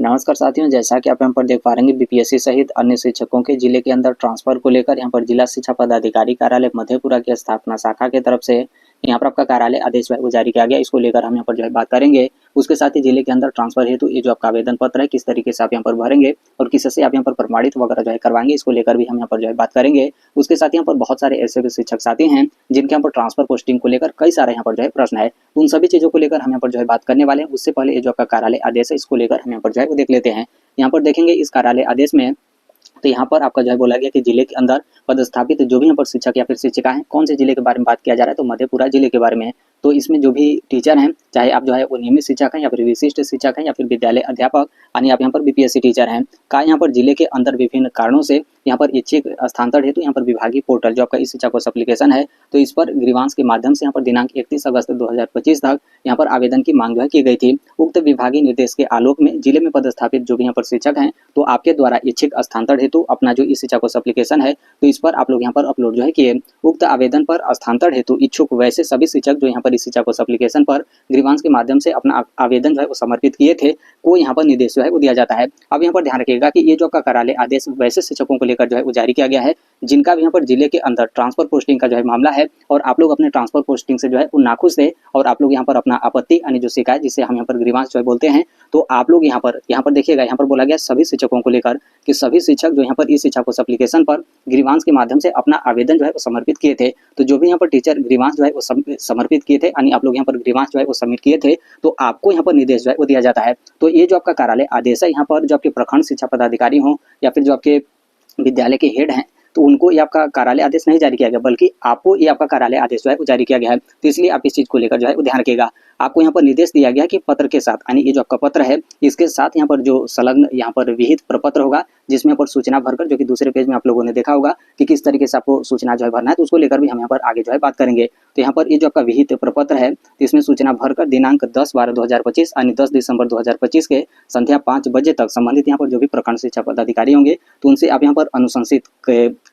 नमस्कार साथियों, जैसा कि आप यहाँ पर देख पा रहे हैं बीपीएससी सहित अन्य शिक्षकों के जिले के अंदर ट्रांसफर को लेकर यहाँ पर जिला शिक्षा पदाधिकारी कार्यालय मधेपुरा की स्थापना शाखा की तरफ से यहाँ पर आपका कार्यालय आदेश जारी किया गया। इसको लेकर हम यहाँ पर बात करेंगे। उसके साथ ही जिले के अंदर ट्रांसफर हेतु ये जो आपका आवेदन पत्र है किस तरीके से आप यहाँ पर भरेंगे और किससे आप यहाँ पर प्रमाणित वगैरह करवाएंगे, इसको लेकर भी हम यहाँ पर बात करेंगे। उसके साथ ही यहाँ पर बहुत सारे ऐसे भी शिक्षक साथी हैं जिनके यहाँ पर ट्रांसफर पोस्टिंग को लेकर कई सारे यहाँ पर प्रश्न है। उन सभी चीजों को लेकर हम यहाँ पर बात करने वाले हैं। उससे पहले ये जो आपका कार्यालय आदेश है इसको लेकर हम यहाँ पर वो देख लेते हैं। यहाँ पर देखेंगे इस कार्यालय आदेश में तो यहाँ पर आपका बोला गया कि जिले के अंदर पदस्थापित जो भी यहाँ पर शिक्षक या फिर शिक्षिका हैं, कौन से जिले के बारे में बात किया जा रहा है, तो मधेपुरा जिले के बारे में। तो इसमें जो भी टीचर हैं, चाहे आप वो नियमित शिक्षक हैं या फिर विशिष्ट शिक्षक हैं या फिर विद्यालय अध्यापक यानी आप यहाँ पर बीपीएससी टीचर हैं, का यहाँ पर जिले के अंदर विभिन्न कारणों से यहाँ पर इच्छिक स्थानांतरण हेतु यहाँ पर विभागीय पोर्टल जो आपका ई शिक्षा कोश एप्लीकेशन है, तो इस पर ग्रीवांस के माध्यम से यहाँ पर दिनांक 31 अगस्त 2025 तक यहाँ पर आवेदन की मांग की गई थी। उक्त विभागीय निर्देश के आलोक में जिले में पदस्थापित जो भी यहाँ पर शिक्षक हैं, तो आपके द्वारा इच्छिक स्थानांतरण हेतु अपना जो ई शिक्षा कोश एप्लीकेशन है, तो इस पर आप लोग यहाँ पर अपलोड किए। उक्त आवेदन पर स्थानांतरण हेतु इच्छुक वैसे सभी शिक्षक जो यहाँ पर इस शिक्षा कोश एप्लीकेशन पर ग्रीवांस के माध्यम से अपना आवेदन वो समर्पित किए थे, को यहाँ पर निर्देश वो दिया जाता है। अब यहाँ पर ध्यान रखिएगा कि ये जो आपका कार्यालय आदेश वैसे शिक्षकों को लेकर वो जारी किया गया है जिनका भी यहाँ पर जिले के अंदर ट्रांसफर पोस्टिंग का मामला है और आप लोग अपने ट्रांसफर पोस्टिंग से वो नाखुश थे और आप लोग यहाँ पर अपना आपत्ति यानी जो शिकायत जिसे हम यहाँ पर ग्रीवांस बोलते हैं, तो आप लोग यहाँ पर देखिएगा, यहाँ पर बोला गया सभी शिक्षकों को लेकर कि सभी शिक्षक जो यहाँ पर इस शिक्षा कोश एप्लीकेशन पर ग्रीवांस के माध्यम से अपना आवेदन वो समर्पित किए थे। तो जो भी यहाँ पर टीचर ग्रीवांस वो समर्पित किए थे यानी आप लोग यहाँ पर ग्रीवांस वो सबमिट किए थे, तो आपको यहाँ पर निर्देश वो दिया जाता है। तो ये जो आपका कार्यालय आदेश है, यहाँ पर जो आपके प्रखंड शिक्षा पदाधिकारी हो या फिर जो आपके विद्यालय के हेड हैं, तो उनको ये आपका कार्यालय आदेश नहीं जारी किया गया, बल्कि आपको ये आपका कार्यालय आदेश वो जारी किया गया है। तो इसलिए आप इस चीज को लेकर वो ध्यान रखिएगा। आपको यहाँ पर निर्देश दिया गया कि पत्र के साथ यानी ये जो आपका पत्र है इसके साथ यहाँ पर जो संलग्न यहाँ पर विहित प्रपत्र होगा जिसमें यहाँ पर सूचना भरकर, जो कि दूसरे पेज में आप लोगों ने देखा होगा कि किस तरीके से आपको सूचना भरना है, तो उसको लेकर भी हम यहाँ पर आगे बात करेंगे। तो यहाँ पर ये जो आपका विहित प्रपत्र है इसमें सूचना भरकर दिनांक 10/12/2025 यानी 10 दिसंबर 2025 के संध्या 5 बजे तक संबंधित यहाँ पर जो भी प्रखंड शिक्षा पदाधिकारी होंगे, तो उनसे आप यहाँ पर अनुशंसित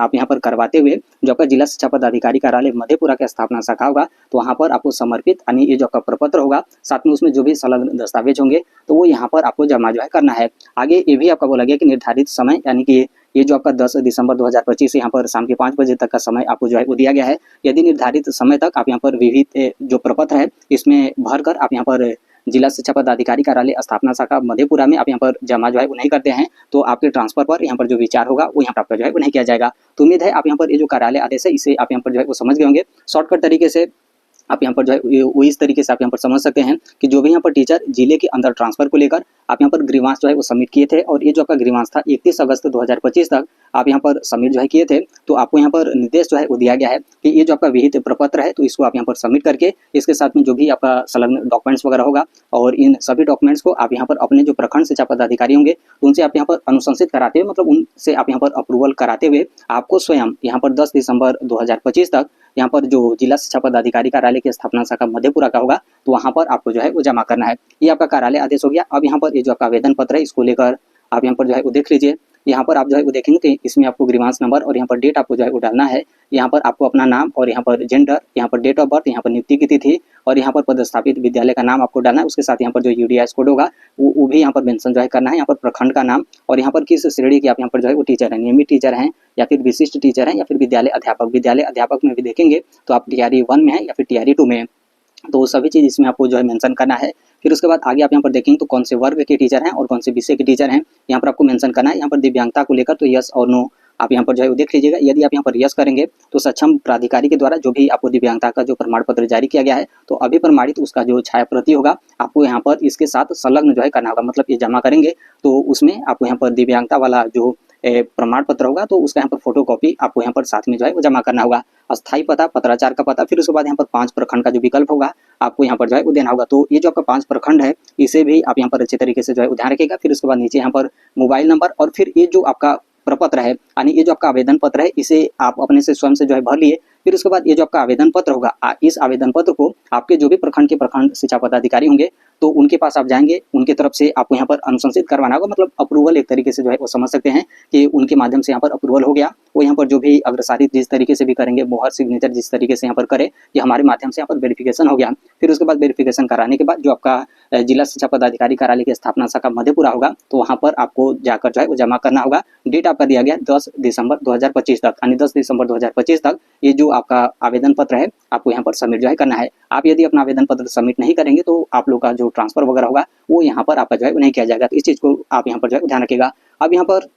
आप यहाँ पर करवाते हुए जो आपका जिला शिक्षा पदाधिकारी कार्यालय मधेपुरा की स्थापना शाखा होगा, तो वहाँ पर आपको समर्पित यानी ये जो आपका प्रपत्र होगा, साथ में उसमें जो भी संलग्न दस्तावेज होंगे तो वो यहाँ पर आपको जमा करना है। आगे ये भी आपका बोला गया कि निर्धारित समय यानी कि ये जो आपका 10 दिसंबर 2025 यहाँ पर शाम के 5 बजे तक का समय आपको वो दिया गया है। यदि निर्धारित समय तक आप यहाँ पर विविध जो प्रपत्र है इसमें भरकर आप यहाँ पर जिला शिक्षा पदाधिकारी कार्यालय स्थापना शाखा मधेपुरा में आप यहाँ पर जमा वो नहीं करते हैं, तो आपके ट्रांसफर पर यहाँ पर जो विचार होगा वो यहाँ पर आपका वो नहीं किया जाएगा। तो उम्मीद है आप यहाँ पर ये जो कार्यालय आदेश है इसे आप यहाँ पर वो समझ गए होंगे। शॉर्टकट तरीके से आप यहाँ पर वो इस तरीके से आप यहाँ पर समझ सकते हैं कि जो भी यहाँ पर टीचर जिले के अंदर ट्रांसफर को लेकर आप यहाँ पर ग्रीवांस वो सबमिट किए थे और ये जो आपका ग्रीवांस था 31 अगस्त 2025 तक आप यहाँ पर सबमिट किए थे, तो आपको यहाँ पर निर्देश वो दिया गया है कि ये जो आपका विहित प्रपत्र है तो इसको आप यहाँ पर सबमिट करके इसके साथ में जो भी आपका संलग्न डॉक्यूमेंट्स वगैरह होगा और इन सभी डॉक्यूमेंट्स को आप यहाँ पर अपने जो प्रखंड शिक्षा पदाधिकारी होंगे उनसे आप यहाँ पर अनुशंसित कराते हुए, मतलब उनसे आप यहाँ पर अप्रूवल कराते हुए आपको स्वयं यहाँ पर 10 दिसंबर 2025 तक यहाँ पर जो जिला शिक्षा पदाधिकारी कार्यालय की स्थापना शाखा मधेपुरा का होगा, तो वहाँ पर आपको वो जमा करना है। ये आपका कार्यालय आदेश हो गया। अब यहाँ पर ये जो आपका आवेदन पत्र है इसको लेकर आप यहाँ पर वो देख लीजिए। यहाँ पर आप वो देखेंगे तो इसमें आपको ग्रीवांस नंबर और यहाँ पर डेट आपको वो डालना है। यहाँ पर आपको अपना नाम और यहाँ पर जेंडर, यहाँ पर डेट ऑफ बर्थ, यहाँ पर नियुक्ति की तिथि और यहाँ पर पदस्थापित विद्यालय का नाम आपको डालना है। उसके साथ यहाँ पर जो यूडीएस कोड होगा वो भी यहाँ पर मेंशन करना है। यहाँ पर प्रखंड का नाम और यहाँ पर किस श्रेणी की आप यहाँ पर वो टीचर हैं, नियमित टीचर हैं या फिर विशिष्ट टीचर हैं या फिर विद्यालय अध्यापक। विद्यालय अध्यापक में भी देखेंगे तो आप TRE 1 में है या फिर TRE 2 में है, तो सभी चीज़ इसमें आपको मेंशन करना है। फिर उसके बाद आगे आप यहाँ पर देखेंगे तो कौन से वर्ग के टीचर हैं और कौन से विषय के टीचर हैं, यहाँ पर आपको मेंशन करना है। यहाँ पर दिव्यांगता को लेकर तो यस और नो आप यहाँ पर वो देख लीजिएगा। यदि आप यहाँ पर यस करेंगे तो सक्षम प्राधिकारी के द्वारा जो भी आपको दिव्यांगता का जो प्रमाण पत्र जारी किया गया है, तो अभी प्रमाणित उसका जो छाया प्रति होगा आपको यहाँ पर इसके साथ संलग्न करना होगा। मतलब ये जमा करेंगे तो उसमें आपको यहाँ पर दिव्यांगता वाला जो प्रमाण पत्र होगा तो उसका यहाँ पर फोटो कॉपी आपको यहाँ पर साथ में वो जमा करना होगा। अस्थायी पता, पत्राचार का पता, फिर उसके बाद यहाँ पर 5 प्रखंड का जो विकल्प होगा आपको यहाँ पर वो देना होगा। तो ये जो आपका 5 प्रखंड है इसे भी आप यहाँ पर अच्छे तरीके से वो ध्यान रखिएगा। फिर उसके बाद नीचे यहाँ पर मोबाइल नंबर और फिर ये जो आपका प्रपत्र है यानी ये जो आपका आवेदन पत्र है इसे आप अपने से स्वयं से भर लिए। फिर उसके बाद ये जो आपका आवेदन पत्र होगा, इस आवेदन पत्र को आपके जो भी प्रखंड शिक्षा पदाधिकारी होंगे तो उनके पास आप जाएंगे, उनके तरफ से आपको यहाँ पर अनुशंसित करवाना होगा। मतलब अप्रूवल एक तरीके से वो समझ सकते हैं कि उनके माध्यम से यहाँ पर अप्रूवल हो गया। वो यहाँ पर जो भी अग्रसारित जिस तरीके से भी करेंगे, मोहर सिग्नेचर जिस तरीके से यहाँ पर करे, ये हमारे माध्यम से यहाँ पर वेरिफिकेशन हो गया। फिर उसके बाद वेरिफिकेशन कराने के बाद जो आपका जिला शिक्षा पदाधिकारी कार्यालय की स्थापना शाखा मधेपुरा होगा, तो वहाँ पर आपको जाकर जो है वो जमा करना होगा। डेट आपका दिया गया 10 दिसंबर 2025 तक, यानी 10 दिसंबर 2025 तक ये जो आपका आवेदन पत्र है आपको यहाँ पर सबमिट जो है करना है। आप यदि अपना आवेदन पत्र सबमिट नहीं करेंगे तो आप लोग का जो ट्रांसफर वगैरह होगा वो यहाँ पर आपका जो है नहीं किया जाएगा। तो इस चीज़ को आप यहाँ पर जो है ध्यान रखिएगा। अब यहाँ पर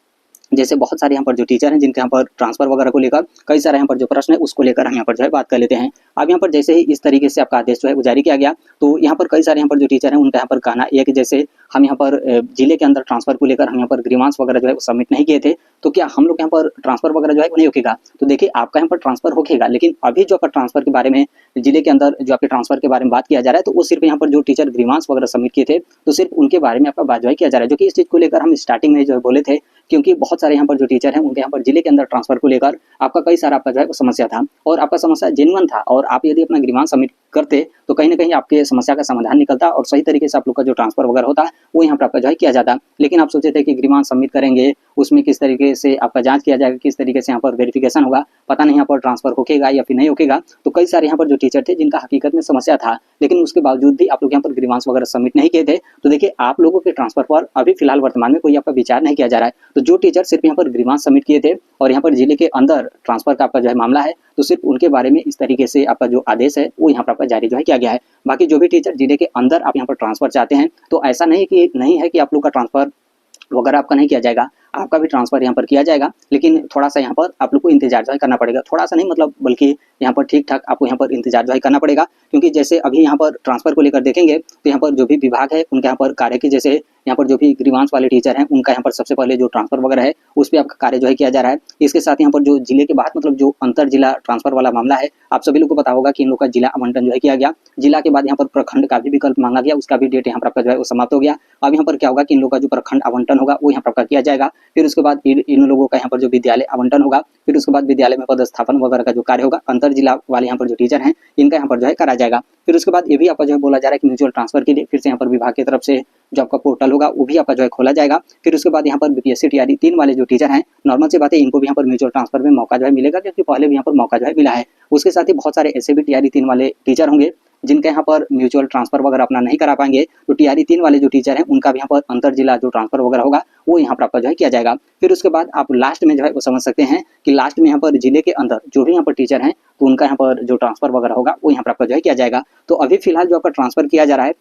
जैसे बहुत सारे यहाँ पर जो टीचर हैं जिनके यहाँ पर ट्रांसफर वगैरह को लेकर कई सारे यहाँ पर जो प्रश्न है उसको लेकर हम यहाँ पर जो है बात कर लेते हैं। अब यहाँ पर जैसे ही इस तरीके से आपका आदेश जो है वो जारी किया गया, तो यहाँ पर कई सारे यहाँ पर जो टीचर हैं उनका यहाँ पर कहना यह है कि जैसे हम यहाँ पर जिले के अंदर ट्रांसफर को लेकर हम यहाँ पर ग्रीवांस वगैरह जो है वो सबमिट नहीं किए थे, तो क्या हम लोग यहाँ पर ट्रांसफर वगैरह जो है वो नहीं होगा? तो देखिए आपका यहाँ पर ट्रांसफर होगा, लेकिन अभी जो आपका ट्रांसफर के बारे में जिले के अंदर जो आपके ट्रांसफर के बारे में बात किया जा रहा है, तो वो सिर्फ यहाँ पर जो टीचर ग्रीवांस वगैरह सबमिट किए थे तो सिर्फ उनके बारे में आपका बात जो है किया जा रहा है। जो कि इस चीज़ को लेकर हम स्टार्टिंग में जो है बोले थे, क्योंकि बहुत सारे यहाँ पर जो टीचर हैं उनके यहाँ पर जिले के अंदर ट्रांसफर को लेकर आपका कई सारा आपका जो है समस्या था और आपका समस्या जेन्युइन था, और आप यदि अपना ग्रीवांस सबमिट करते तो कहीं ना कहीं आपके समस्या का समाधान निकलता और सही तरीके से आप लोग का जो ट्रांसफर वगैरह होता वो यहाँ पर आपका जो है किया जाता। लेकिन आप सोचे थे कि ग्रीवांस सबमिट करेंगे, उसमें किस तरीके से आपका जांच किया जाएगा, किस तरीके से यहाँ पर वेरिफिकेशन होगा, पता नहीं यहाँ पर ट्रांसफर होगा या फिर नहीं होगा। तो कई सारे यहाँ पर जो टीचर थे जिनका हकीकत में समस्या था, लेकिन उसके बावजूद भी आप लोग यहाँ पर ग्रीवांस वगैरह सबमिट नहीं किए थे। तो देखिए आप लोगों के ट्रांसफर पर अभी फिलहाल वर्तमान में कोई आपका विचार नहीं किया जा रहा है। तो जो टीचर सिर्फ यहाँ पर ग्रीवांस सबमिट किए थे और यहाँ पर जिले के अंदर ट्रांसफर का आपका जो है मामला है, तो सिर्फ उनके बारे में इस तरीके से आपका जो आदेश है वो यहाँ पर आपका जारी जो है किया गया है। बाकी जो भी टीचर जिले के अंदर आप यहाँ पर ट्रांसफर चाहते हैं, तो ऐसा नहीं है कि आप लोग का ट्रांसफर वगैरह आपका नहीं किया जाएगा, आपका भी ट्रांसफर यहाँ पर किया जाएगा। लेकिन थोड़ा सा यहाँ पर आप लोग को इंतजार जो है करना पड़ेगा, थोड़ा सा नहीं मतलब बल्कि यहाँ पर ठीक ठाक आपको यहाँ पर इंतजार जो है करना पड़ेगा। क्योंकि जैसे अभी यहाँ पर ट्रांसफर को लेकर देखेंगे तो यहाँ पर जो भी विभाग है उनके यहाँ पर कार्य की, जैसे यहाँ पर जो भी ग्रीवांस वाले टीचर हैं उनका यहाँ पर सबसे पहले जो ट्रांसफर वगैरह है उस पर आपका कार्य जो है किया जा रहा है। इसके साथ यहाँ पर जो जिले के बाहर मतलब जो अंतर जिला ट्रांसफर वाला मामला है, आप सभी लोग को पता होगा कि इन लोग का जिला आवंटन जो है किया गया। जिला के बाद यहाँ पर प्रखंड का भी विकल्प मांगा गया, उसका भी डेट यहाँ पर आपका जो है वो समाप्त हो गया। अब यहाँ पर क्या होगा कि इन लोग का जो प्रखंड आवंटन होगा वो यहाँ पर आपका किया जाएगा। फिर उसके बाद इन लोगों का यहाँ पर जो विद्यालय आवंटन होगा, फिर उसके बाद विद्यालय में पदस्थापन वगैरह का जो कार्य होगा अंतर जिला वाले यहाँ पर जो टीचर हैं इनका यहाँ पर जो है करा जाएगा। फिर उसके बाद ये भी आपका जो है बोला जा रहा है कि म्यूचुअल ट्रांसफर के लिए फिर से यहाँ पर विभाग की तरफ से जो आपका पोर्टल होगा वो भी आपका जो है खोला जाएगा। फिर उसके बाद यहाँ पर बीपीएससी टीआरई 3 वाले जो टीचर हैं, नॉर्मल सी बात है इनको भी यहाँ पर म्यूचुअल ट्रांसफर में मौका जो है मिलेगा, क्योंकि पहले भी यहाँ पर मौका जो है मिला है। उसके साथ ही बहुत सारे ऐसे भी टीआरई 3 वाले टीचर होंगे जिनके यहाँ पर म्यूचुअल ट्रांसफर वगैरह अपना नहीं करा पाएंगे, तो टीआरई 3 वाले जो टीचर हैं उनका भी यहाँ पर अंतर जिला जो ट्रांसफर वगैरह होगा वो यहाँ पर आपका जो है किया जाएगा। फिर उसके बाद आप लास्ट में जो है वो समझ सकते हैं कि लास्ट में यहाँ पर जिले के अंदर जो भी यहाँ पर टीचर हैं तो उनका यहाँ पर जो ट्रांसफर वगैरह होगा वो यहाँ पर आपका जो है किया जाएगा। तो अभी फिलहाल जो आपका ट्रांसफर किया जा रहा है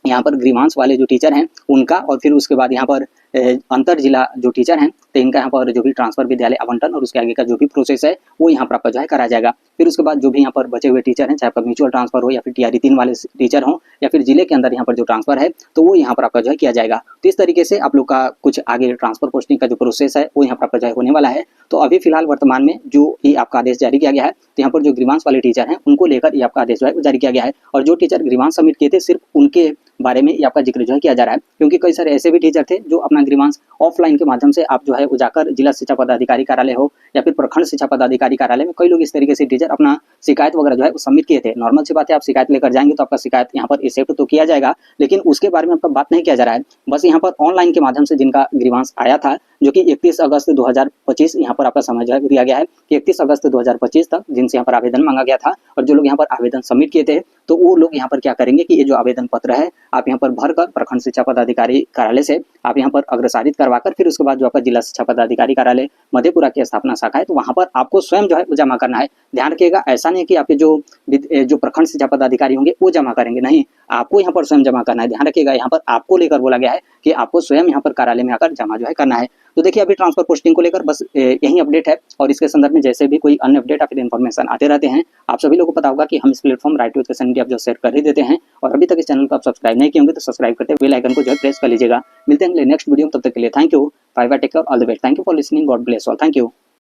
यहाँ पर ग्रीवांस वाले जो टीचर हैं उनका, और फिर उसके बाद यहाँ पर अंतर जिला जो टीचर हैं तो इनका यहाँ पर जो भी ट्रांसफर विद्यालय आवंटन और उसके आगे का जो भी प्रोसेस है वो यहाँ पर आपका जो है करा जाएगा। फिर उसके बाद जो भी यहाँ पर बचे हुए टीचर हैं, चाहे आपका म्यूचुअल ट्रांसफर हो या फिर टीआरई 3 वाले टीचर हो या फिर जिले के अंदर यहाँ पर जो ट्रांसफर है तो वो यहाँ पर आपका जो है किया जाएगा। तो इस तरीके से आप लोग का कुछ आगे ट्रांसफर पोस्टिंग का जो प्रोसेस है वो यहाँ पर आपका जो है होने वाला है। तो अभी फिलहाल वर्तमान में जो ये आपका आदेश जारी किया गया है, तो यहाँ पर जो ग्रीवांस वाले टीचर हैं उनको लेकर ये आपका आदेश जो है जारी किया गया है। और जो टीचर ग्रीवांस सबमिट किए थे सिर्फ उनके बारे में ये आपका जिक्र जो है किया जा रहा है, क्योंकि कई सारे ऐसे भी टीचर थे जो अपना ग्रीवांस ऑफलाइन के माध्यम से आप जो है वो जाकर जिला शिक्षा पदाधिकारी कार्यालय हो या फिर प्रखंड शिक्षा पदाधिकारी कार्यालय में कई लोग इस तरीके से टीचर अपना शिकायत वगैरह जो है वो सबमिट किए थे। नॉर्मल सी बात है, आप शिकायत लेकर जाएंगे तो आपका शिकायत यहाँ पर एक्सेप्ट तो किया जाएगा, लेकिन उसके बारे में आपका बात नहीं किया जा रहा है। बस यहाँ पर ऑनलाइन के माध्यम से जिनका ग्रीवांस आया था, जो कि 31 अगस्त 2025 यहाँ पर आपका समय जो है दिया गया है कि 31 अगस्त 2025 तक जिनसे यहाँ पर आवेदन मांगा गया था, और जो लोग यहाँ पर आवेदन सबमिट किए थे तो वो लोग यहाँ पर क्या करेंगे कि ये जो आवेदन पत्र है आप यहाँ पर भरकर प्रखंड शिक्षा पदाधिकारी कार्यालय से आप यहाँ पर अग्रसारित करवाकर फिर उसके बाद जो आपका जिला शिक्षा पदाधिकारी कार्यालय मधेपुरा की स्थापना शाखा है तो वहाँ पर आपको स्वयं जो है वो जमा करना है। ध्यान रखिएगा, ऐसा नहीं कि आपके जो प्रखंड शिक्षा पदाधिकारी होंगे वो जमा करेंगे, नहीं, आपको यहाँ पर स्वयं जमा करना है। ध्यान रखिएगा, यहाँ पर आपको लेकर बोला गया है कि आपको स्वयं यहाँ पर कार्यालय में आकर जमा जो है करना है। तो देखिए अभी ट्रांसफर पोस्टिंग को लेकर बस यही अपडेट है, और इसके संदर्भ में जैसे भी कोई अन्य अपडेट या फिर इन्फॉर्मेशन आते रहते हैं आप सभी लोगों को पता होगा कि हम इस platform right to education India जो शेयर कर ही देते हैं। और अभी तक इस चैनल को आप सब्सक्राइब नहीं किए होंगे तो सब्सक्राइब करते बेल आइकन को जो है प्रेस कर लीजिएगा। मिलते हैं नेक्स्ट वीडियो में, तब तक के लिए thank you, bye bye, take care, all the best, thank you for listening, God bless all, thank you.